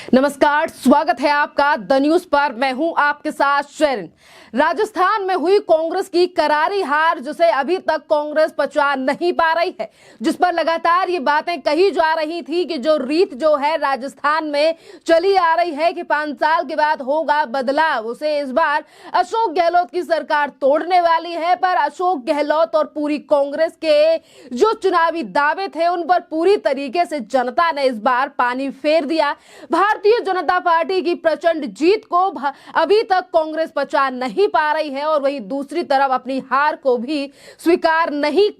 नमस्कार, स्वागत है आपका द न्यूज पर। मैं हूं आपके साथ शेरन। राजस्थान में हुई कांग्रेस की करारी हार, जिसे अभी तक कांग्रेस पचा नहीं पा रही है, जिस पर लगातार ये बातें कही जा रही थी कि जो रीत जो है राजस्थान में चली आ रही है कि 5 साल के बाद होगा बदलाव, उसे इस बार अशोक गहलोत की सरकार तोड़ने वाली है। पर अशोक गहलोत और पूरी कांग्रेस के जो चुनावी दावे थे उन पर पूरी तरीके से जनता ने इस बार पानी फेर दिया। भारतीय जनता पार्टी की प्रचंड जीत को अभी तक कांग्रेस पचा नहीं पा रही है और वहीं दूसरी तरफ अपनी हार को भी स्वीकार नहीं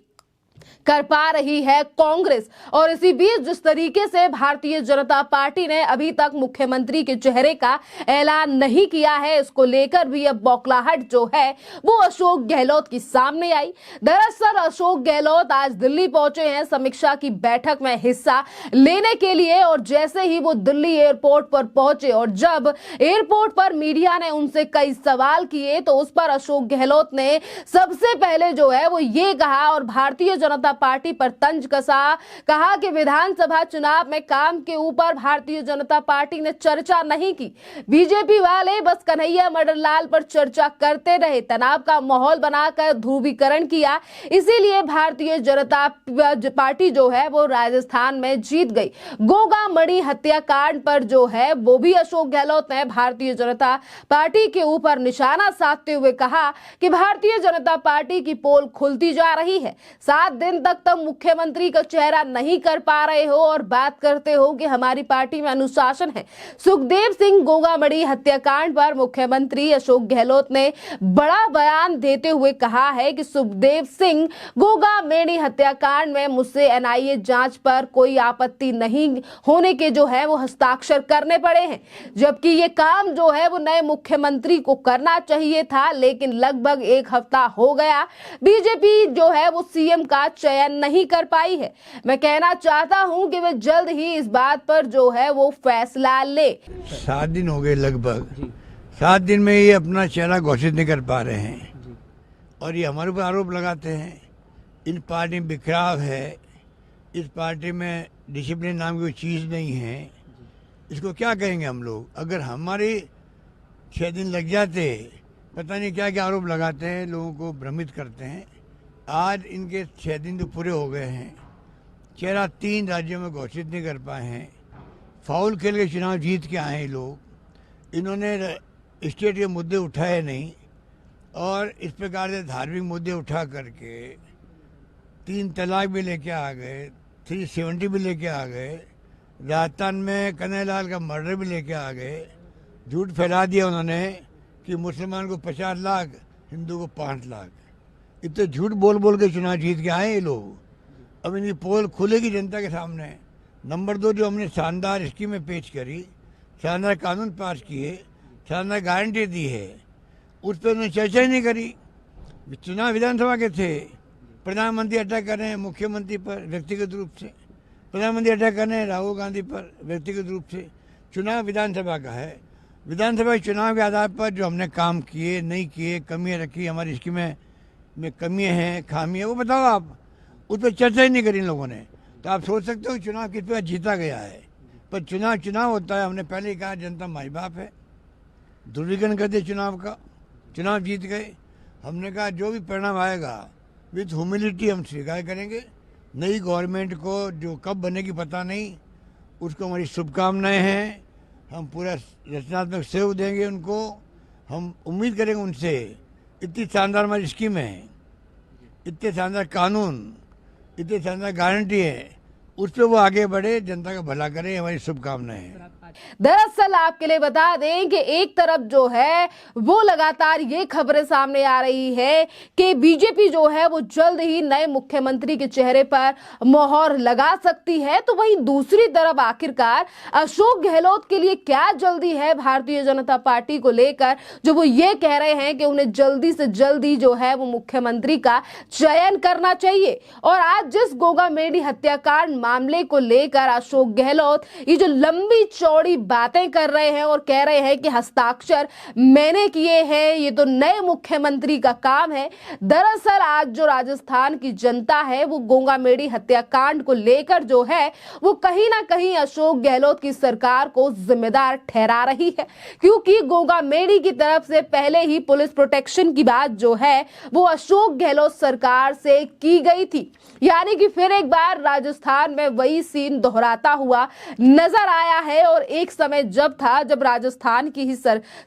कर पा रही है कांग्रेस। और इसी बीच जिस तरीके से भारतीय जनता पार्टी ने अभी तक मुख्यमंत्री के चेहरे का ऐलान नहीं किया है, इसको लेकर भी अब बौखलाहट जो है वो अशोक गहलोत की सामने आई। दरअसल अशोक गहलोत आज दिल्ली पहुंचे हैं समीक्षा की बैठक में हिस्सा लेने के लिए, और जैसे ही वो दिल्ली एयरपोर्ट पर पहुंचे और जब एयरपोर्ट पर मीडिया ने उनसे कई सवाल किए तो उस पर अशोक गहलोत ने सबसे पहले जो है वो ये कहा और भारतीय जनता पार्टी पर तंज कसा। कहा कि विधानसभा चुनाव में काम के ऊपर भारतीय जनता पार्टी ने चर्चा नहीं की, बीजेपी वाले बस कन्हैया मदनलाल पर चर्चा करते रहे, तनाव का माहौल बनाकर ध्रुवीकरण किया, इसीलिए भारतीय जनता पार्टी जो है वो राजस्थान में जीत गई। गोगा मणि हत्याकांड पर जो है वो भी अशोक गहलोत ने भारतीय जनता पार्टी के ऊपर निशाना साधते हुए कहा कि भारतीय जनता पार्टी की पोल खुलती जा रही है, 7 दिन तक तुम मुख्यमंत्री का चेहरा नहीं कर पा रहे हो और बात करते हो कि हमारी पार्टी में अनुशासन है। सुखदेव सिंह गोगामड़ी हत्याकांड पर मुख्यमंत्री अशोक गहलोत ने बड़ा बयान देते हुए कहा है कि सुखदेव सिंह गोगामड़ी हत्याकांड में मुझसे एनआईए जांच पर कोई आपत्ति नहीं होने के जो है वो हस्ताक्षर करने पड़े हैं, जबकि ये काम जो है वो नए मुख्यमंत्री को करना चाहिए था, लेकिन लगभग 1 हफ्ता हो गया बीजेपी जो है वो सीएम का चयन नहीं कर पाई है। मैं कहना चाहता हूं कि वे जल्द ही इस बात पर जो है वो फैसला ले। 7 दिन हो गए, लगभग 7 दिन में ये अपना चेहरा घोषित नहीं कर पा रहे हैं और ये हमारे ऊपर आरोप लगाते हैं इन पार्टी में बिखराव है, इस पार्टी में डिसिप्लिन नाम की कोई चीज़ नहीं है। इसको क्या कहेंगे हम लोग? अगर हमारे 6 दिन लग जाते, पता नहीं क्या क्या आरोप लगाते हैं, लोगों को भ्रमित करते हैं। आज इनके 6 दिन तो पूरे हो गए हैं, चेहरा 3 राज्यों में घोषित नहीं कर पाए हैं, फाउल खेल के चुनाव जीत के आए हैं लोग। इन्होंने स्टेट के मुद्दे उठाए नहीं और इस प्रकार से धार्मिक मुद्दे उठा करके 3 तलाक भी लेके आ गए, 370 भी लेके आ गए, राजस्थान में कन्हैयालाल का मर्डर भी लेके आ गए। झूठ फैला दिया उन्होंने कि मुसलमान को 50 लाख, हिंदू को 5 लाख। इतने झूठ बोल बोल के चुनाव जीत के आए ये लोग। अब इनकी पोल खुलेगी जनता के सामने। नंबर 2, जो हमने शानदार स्कीमें पेश करी, शानदार कानून पास किए, शानदार गारंटी दी है, उस पर उन्होंने चर्चा ही नहीं करी। चुनाव विधानसभा के थे, प्रधानमंत्री अटैक कर रहे हैं मुख्यमंत्री पर व्यक्तिगत रूप से, प्रधानमंत्री अटैक कर रहे हैं राहुल गांधी पर व्यक्तिगत रूप से। चुनाव विधानसभा का है, विधानसभा चुनाव के आधार पर जो हमने काम किए नहीं किए, कमियाँ रखी, हमारी स्कीमें में कमियाँ हैं, खामियाँ, वो बताओ आप। उस पर चर्चा ही नहीं करी इन लोगों ने। तो आप सोच सकते हो चुनाव किस पर जीता गया है। पर चुनाव होता है। हमने पहले ही कहा जनता माई बाप है, ध्रुवीकरण कर दिया चुनाव का, चुनाव जीत गए। हमने कहा जो भी परिणाम आएगा विथ ह्यूमिलिटी हम स्वीकार करेंगे। नई गवर्नमेंट को जो कब बनेगी पता नहीं, उसको हमारी शुभकामनाएँ हैं। हम पूरा रचनात्मक सहयोग देंगे उनको। हम उम्मीद करेंगे उनसे। इतनी शानदार हमारी स्कीम है, इतने शानदार कानून, इतनी शानदार गारंटी है, उस पर वो आगे बढ़े, जनता का भला करे, हमारी शुभकामनाएं हैं। दरअसल आपके लिए बता दें कि एक तरफ जो है वो लगातार ये खबरें सामने आ रही है कि बीजेपी जो है वो जल्द ही नए मुख्यमंत्री के चेहरे पर मोहर लगा सकती है, तो वहीं दूसरी तरफ आखिरकार अशोक गहलोत के लिए क्या जल्दी है भारतीय जनता पार्टी को लेकर, जो वो ये कह रहे हैं कि उन्हें जल्दी से जल्दी जो है वो मुख्यमंत्री का चयन करना चाहिए। और आज जिस गोगामेडी हत्याकांड मामले को लेकर अशोक गहलोत ये जो लंबी चौड़ी बातें कर रहे हैं और कह रहे हैं कि हस्ताक्षर मैंने किए हैं, ये तो नए मुख्यमंत्री का काम है। दरअसल आज जो राजस्थान की जनता है वो गोंगामेडी हत्याकांड को लेकर जो है वो कहीं ना कहीं अशोक गहलोत की सरकार को जिम्मेदार ठहरा रही है, क्योंकि गोंगामेडी की तरफ से पहले ही पुलिस प्रोटेक्शन की बात जो है वो अशोक गहलोत सरकार से की गई थी। यानी कि फिर एक बार राजस्थान में वही सीन दोहराता हुआ नजर आया है। और एक समय जब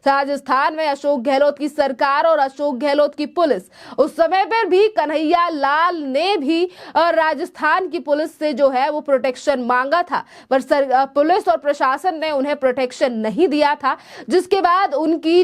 राजस्थान में अशोक गहलोत की सरकार और अशोक गहलोत की पुलिस, उस समय पर भी कन्हैया लाल ने भी राजस्थान की पुलिस से जो है वो प्रोटेक्शन मांगा था, पर पुलिस और प्रशासन ने उन्हें प्रोटेक्शन नहीं दिया था, जिसके बाद उनकी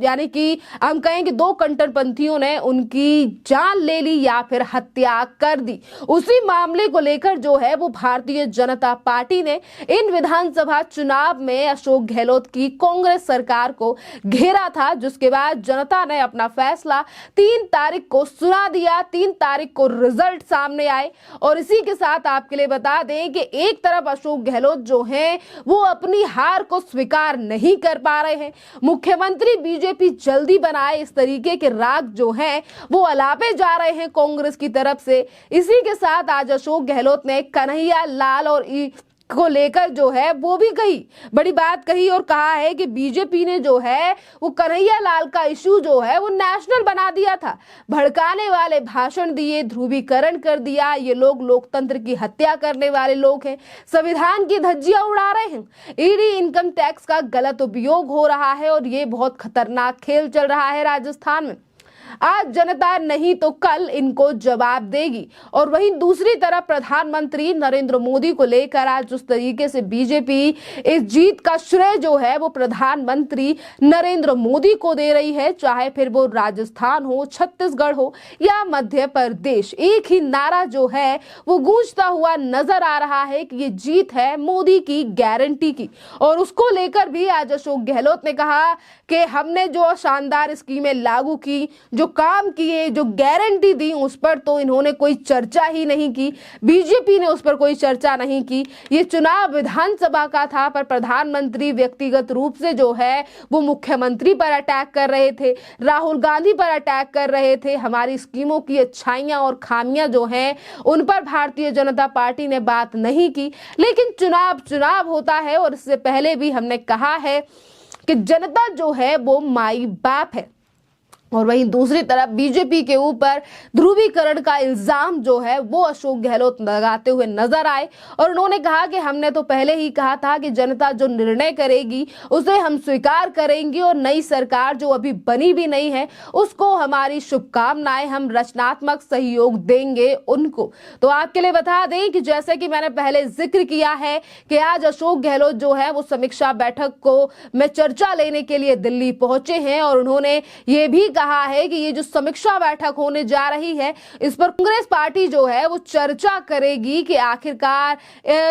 यानी कि हम कहें कि दो कट्टरपंथियों ने उनकी जान ले ली या फिर हत्या कर दी। उसी मामले को लेकर जो है वो भारतीय जनता पार्टी ने इन विधानसभा चुनाव में अशोक गहलोत की कांग्रेस सरकार को घेरा था, जिसके बाद जनता ने अपना फैसला 3 तारीख को सुना दिया। 3 तारीख को रिजल्ट सामने आए और इसी के साथ आपके लिए बता दें कि एक तरफ अशोक गहलोत जो हैं वो अपनी हार को स्वीकार नहीं कर पा रहे हैं। मुख्यमंत्री बीजेपी जल्दी बनाए, इस तरीके के राग जो हैं वो अलापे जा रहे हैं कांग्रेस की तरफ से। इसी के साथ आज अशोक गहलोत ने कन्हैया लाल और को लेकर जो है वो भी बड़ी बात कही और कहा है कि बीजेपी ने जो है वो कन्हैया लाल का इशू जो है वो नेशनल बना दिया था, भड़काने वाले भाषण दिए, ध्रुवीकरण कर दिया। ये लोग लोकतंत्र की हत्या करने वाले लोग हैं, संविधान की धज्जियां उड़ा रहे हैं, ईडी इनकम टैक्स का गलत उपयोग हो रहा है और ये बहुत खतरनाक खेल चल रहा है राजस्थान में। आज जनता नहीं तो कल इनको जवाब देगी। और वहीं दूसरी तरफ प्रधानमंत्री नरेंद्र मोदी को लेकर आज जिस तरीके से बीजेपी इस जीत का श्रेय जो है वो प्रधानमंत्री नरेंद्र मोदी को दे रही है, चाहे फिर वो राजस्थान हो, छत्तीसगढ़ हो या मध्य प्रदेश, एक ही नारा जो है वो गूंजता हुआ नजर आ रहा है कि ये जीत है मोदी की गारंटी की। और उसको लेकर भी आज अशोक गहलोत ने कहा कि हमने जो शानदार स्कीमें लागू की, जो काम किए, जो गारंटी दी, उस पर तो इन्होंने कोई चर्चा ही नहीं की, बीजेपी ने उस पर कोई चर्चा नहीं की। ये चुनाव विधानसभा का था, पर प्रधानमंत्री व्यक्तिगत रूप से जो है वो मुख्यमंत्री पर अटैक कर रहे थे, राहुल गांधी पर अटैक कर रहे थे। हमारी स्कीमों की अच्छाइयां और खामियां जो हैं उन पर भारतीय जनता पार्टी ने बात नहीं की। लेकिन चुनाव होता है और इससे पहले भी हमने कहा है कि जनता जो है वो माई बाप है। और वहीं दूसरी तरफ बीजेपी के ऊपर ध्रुवीकरण का इल्जाम जो है वो अशोक गहलोत लगाते हुए नजर आए और उन्होंने कहा कि हमने तो पहले ही कहा था कि जनता जो निर्णय करेगी उसे हम स्वीकार करेंगे और नई सरकार जो अभी बनी भी नहीं है उसको हमारी शुभकामनाएं, हम रचनात्मक सहयोग देंगे उनको। तो आपके लिए बता दें कि जैसे कि मैंने पहले जिक्र किया है कि आज अशोक गहलोत जो है वो समीक्षा बैठक को में चर्चा लेने के लिए दिल्ली पहुंचे हैं और उन्होंने ये भी कहा है कि ये जो समीक्षा बैठक होने जा रही है इस पर कांग्रेस पार्टी जो है वो चर्चा करेगी कि आखिरकार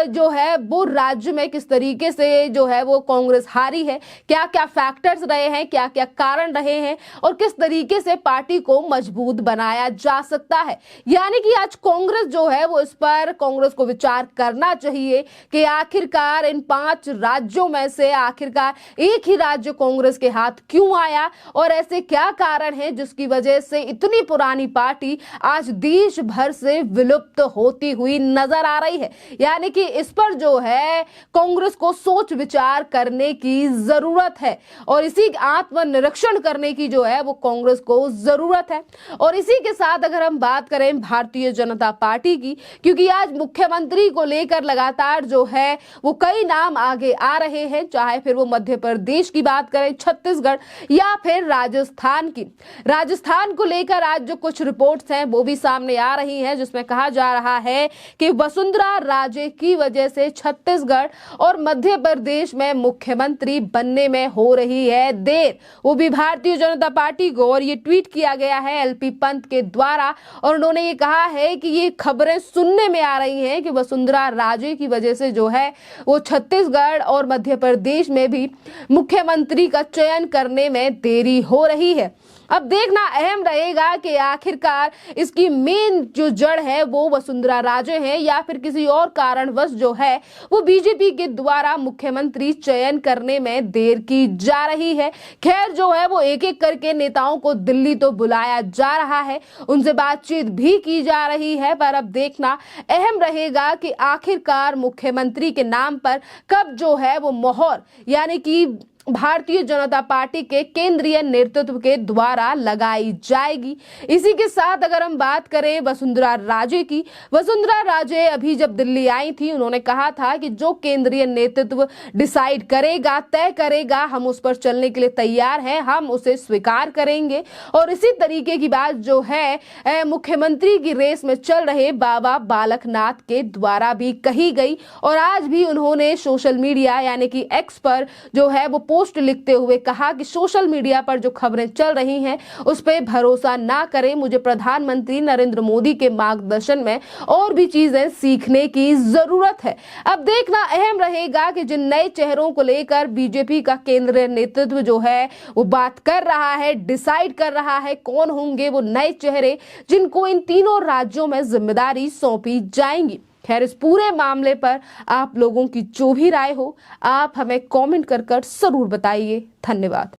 जो है वो राज्य में किस तरीके से जो है वो कांग्रेस हारी है, क्या क्या फैक्टर्स रहे हैं, क्या क्या कारण रहे हैं और किस तरीके से पार्टी को मजबूत बनाया जा सकता है। यानी कि आज कांग्रेस जो है वो इस पर कांग्रेस को विचार करना चाहिए कि आखिरकार इन 5 राज्यों में से आखिरकार एक ही राज्य कांग्रेस के हाथ क्यों आया और ऐसे क्या कारण है जिसकी वजह से इतनी पुरानी पार्टी आज देश भर से विलुप्त होती हुई नजर आ रही है। यानी कि इस पर जो है कांग्रेस को सोच विचार करने की जरूरत है और इसी आत्मनिरीक्षण करने की जो है वो कांग्रेस को जरूरत है। और इसी के साथ अगर हम बात करें भारतीय जनता पार्टी की, क्योंकि आज मुख्यमंत्री को लेकर लगातार जो है वो कई नाम आगे आ रहे हैं, चाहे फिर वो मध्य प्रदेश की बात करें, छत्तीसगढ़ या फिर राजस्थान की। राजस्थान को लेकर आज जो कुछ रिपोर्ट्स हैं वो भी सामने आ रही हैं जिसमें कहा जा रहा है कि वसुंधरा राजे की वजह से छत्तीसगढ़ और मध्य प्रदेश में मुख्यमंत्री बनने में हो रही है देर, वो भी भारतीय जनता पार्टी को। और ये ट्वीट किया गया है एलपी पंत के द्वारा और उन्होंने ये कहा है कि ये खबरें सुनने में आ रही हैं कि वसुंधरा राजे की वजह से जो है वो छत्तीसगढ़ और मध्य प्रदेश में भी मुख्यमंत्री का चयन करने में देरी हो रही है। अब देखना अहम रहेगा कि आखिरकार इसकी मेन जो जड़ है वो वसुंधरा राजे हैं या फिर किसी और कारणवश जो है वो बीजेपी के द्वारा मुख्यमंत्री चयन करने में देर की जा रही है। खैर जो है वो एक एक करके नेताओं को दिल्ली तो बुलाया जा रहा है, उनसे बातचीत भी की जा रही है, पर अब देखना अहम रहेगा कि आखिरकार मुख्यमंत्री के नाम पर कब जो है वो मोहर यानी कि भारतीय जनता पार्टी के केंद्रीय नेतृत्व के द्वारा लगाई जाएगी। इसी के साथ अगर हम बात करें वसुंधरा राजे की, वसुंधरा राजे अभी जब दिल्ली आई थी उन्होंने कहा था कि जो केंद्रीय नेतृत्व डिसाइड करेगा, तय करेगा, हम उस पर चलने के लिए तैयार हैं, हम उसे स्वीकार करेंगे। और इसी तरीके की बात जो है मुख्यमंत्री की रेस में चल रहे बाबा बालकनाथ के द्वारा भी कही गई और आज भी उन्होंने सोशल मीडिया यानी कि एक्स पर जो है वो पोस्ट लिखते हुए कहा कि सोशल मीडिया पर जो खबरें चल रही हैं उस पर भरोसा ना करें, मुझे प्रधानमंत्री नरेंद्र मोदी के मार्गदर्शन में और भी चीजें सीखने की जरूरत है। अब देखना अहम रहेगा कि जिन नए चेहरों को लेकर बीजेपी का केंद्रीय नेतृत्व जो है वो बात कर रहा है, डिसाइड कर रहा है, कौन होंगे वो नए चेहरे जिनको इन तीनों राज्यों में जिम्मेदारी सौंपी जाएंगी। खैर इस पूरे मामले पर आप लोगों की जो भी राय हो आप हमें कमेंट कर जरूर बताइए। धन्यवाद।